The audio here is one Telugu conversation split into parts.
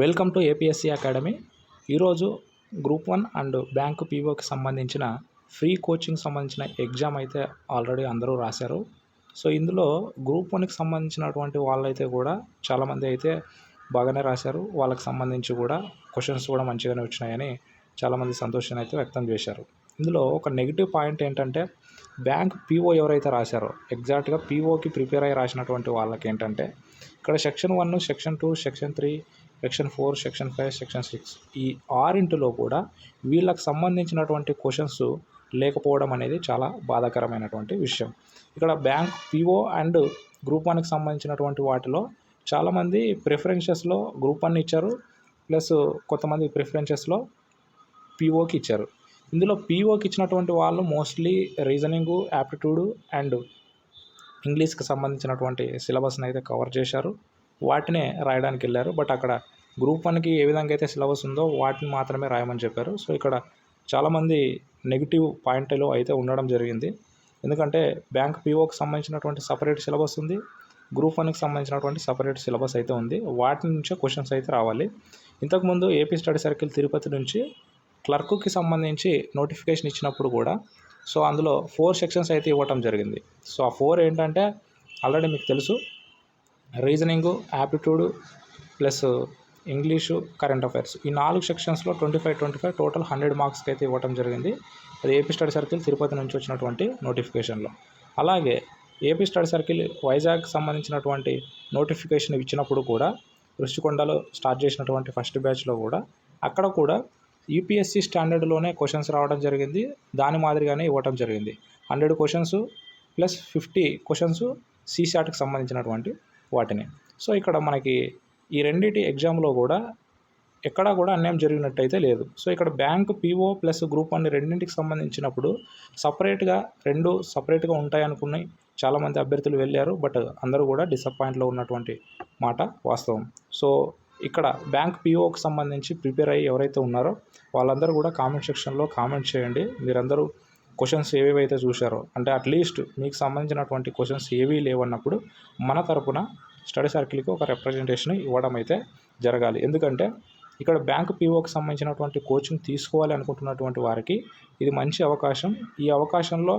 Welcome to APSC academy. ఈరోజు గ్రూప్ 1 అండ్ బ్యాంక్ పీఓకి సంబంధించిన ఫ్రీ కోచింగ్ సంబంధించిన ఎగ్జామ్ అయితే ఆల్రెడీ అందరూ రాశారు. సో ఇందులో గ్రూప్ 1కి సంబంధించినటువంటి వాళ్ళైతే కూడా చాలామంది అయితే బాగానే రాశారు. వాళ్ళకి సంబంధించి కూడా క్వశ్చన్స్ కూడా మంచిగానే వచ్చినాయని చాలామంది సంతోషాన్ని అయితే వ్యక్తం చేశారు. ఇందులో ఒక నెగిటివ్ పాయింట్ ఏంటంటే బ్యాంక్ పీఓ ఎవరైతే రాశారో ఎగ్జాక్ట్గా పీఓకి ప్రిపేర్ అయ్యి రాసినటువంటి వాళ్ళకి ఏంటంటే ఇక్కడ section 1, section 2, section 3, section 4, section 5, section 6 ఈ 6 కూడా వీళ్ళకి సంబంధించినటువంటి క్వశ్చన్స్ లేకపోవడం అనేది చాలా బాధాకరమైనటువంటి విషయం. ఇక్కడ బ్యాంక్ పీఓ అండ్ గ్రూప్ 1కి సంబంధించినటువంటి వాటిలో చాలామంది ప్రిఫరెన్సెస్లో గ్రూప్ 1 ఇచ్చారు, ప్లస్ కొంతమంది ప్రిఫరెన్సెస్లో పీఓకి ఇచ్చారు. ఇందులో పీఓకి ఇచ్చినటువంటి వాళ్ళు మోస్ట్లీ రీజనింగు, యాప్టిట్యూడు అండ్ ఇంగ్లీష్కి సంబంధించినటువంటి సిలబస్ని అయితే కవర్ చేశారు. వాటినే రాయడానికి వెళ్ళారు. బట్ అక్కడ గ్రూప్ 1కి ఏ విధంగా అయితే సిలబస్ ఉందో వాటిని మాత్రమే రాయమని చెప్పారు. సో ఇక్కడ చాలామంది నెగిటివ్ పాయింట్లు అయితే ఉండడం జరిగింది. ఎందుకంటే బ్యాంక్ పీఓకి సంబంధించినటువంటి సపరేట్ సిలబస్ ఉంది, గ్రూప్ 1కి సంబంధించినటువంటి సపరేట్ సిలబస్ అయితే ఉంది. వాటి నుంచే క్వశ్చన్స్ అయితే రావాలి. ఇంతకుముందు ఏపీ స్టడీ సర్కిల్ తిరుపతి నుంచి క్లర్క్కి సంబంధించి నోటిఫికేషన్ ఇచ్చినప్పుడు కూడా సో అందులో 4 సెక్షన్స్ అయితే ఇవ్వటం జరిగింది. సో ఆ 4 ఏంటంటే ఆల్రెడీ మీకు తెలుసు, reasoning, aptitude plus English, current affairs ఈ 4 సెక్షన్స్లో 25 టోటల్ 100 మార్క్స్కి అయితే ఇవ్వటం జరిగింది. అది ఏపీ స్టడీ సర్కిల్ తిరుపతి నుంచి వచ్చినటువంటి నోటిఫికేషన్లో. అలాగే ఏపీ స్టడీ సర్కిల్ వైజాగ్కి సంబంధించినటువంటి నోటిఫికేషన్ ఇచ్చినప్పుడు కూడా రుషికొండలో స్టార్ట్ చేసినటువంటి ఫస్ట్ బ్యాచ్లో కూడా అక్కడ కూడా యూపీఎస్సీ స్టాండర్డ్లోనే క్వశ్చన్స్ రావడం జరిగింది. దాని మాదిరిగానే ఇవ్వటం జరిగింది. 100 క్వశ్చన్స్ ప్లస్ 50 క్వశ్చన్స్ సీశాట్కి సంబంధించినటువంటి వాటిని. సో ఇక్కడ మనకి ఈ రెండింటి ఎగ్జామ్లో కూడా ఎక్కడా కూడా అన్యాయం జరిగినట్టయితే లేదు. సో ఇక్కడ బ్యాంక్ పీఓ ప్లస్ గ్రూప్ 1 రెండింటికి సంబంధించినప్పుడు రెండు సపరేట్గా ఉంటాయనుకుని చాలామంది అభ్యర్థులు వెళ్ళారు. బట్ అందరూ కూడా డిసప్పాయింట్లో ఉన్నటువంటి మాట వాస్తవం. సో ఇక్కడ బ్యాంక్ పీఓకి సంబంధించి ప్రిపేర్ అయ్యి ఎవరైతే ఉన్నారో వాళ్ళందరూ కూడా కామెంట్ సెక్షన్లో కామెంట్ చేయండి. మీరందరూ క్వశ్చన్స్ ఏవేవైతే చూశారో, అంటే అట్లీస్ట్ మీకు సంబంధించినటువంటి క్వశ్చన్స్ ఏవీ లేవన్నప్పుడు మన తరపున స్టడీ సర్కిల్కి ఒక రిప్రజెంటేషన్ ఇవ్వడం అయితే జరగాలి. ఎందుకంటే ఇక్కడ బ్యాంక్ పీఓకి సంబంధించినటువంటి కోచింగ్ తీసుకోవాలి అనుకుంటున్నటువంటి వారికి ఇది మంచి అవకాశం. ఈ అవకాశంలో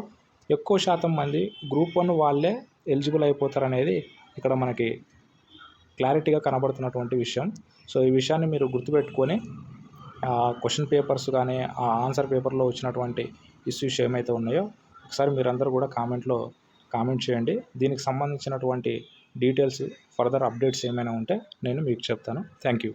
ఎక్కువ శాతం మంది గ్రూప్ 1 వాళ్ళే ఎలిజిబుల్ అయిపోతారనేది ఇక్కడ మనకి క్లారిటీగా కనబడుతున్నటువంటి విషయం. సో ఈ విషయాన్ని మీరు గుర్తుపెట్టుకొని క్వశ్చన్ పేపర్స్ కానీ ఆ ఆన్సర్ పేపర్లో వచ్చినటువంటి ఇష్యూస్ ఏమైతే ఉన్నాయో ఒకసారి మీరందరూ కూడా కామెంట్ చేయండి. దీనికి సంబంధించినటువంటి డీటెయిల్స్ ఫర్దర్ అప్డేట్స్ ఏమైనా ఉంటే నేను మీకు చెప్తాను. Thank you.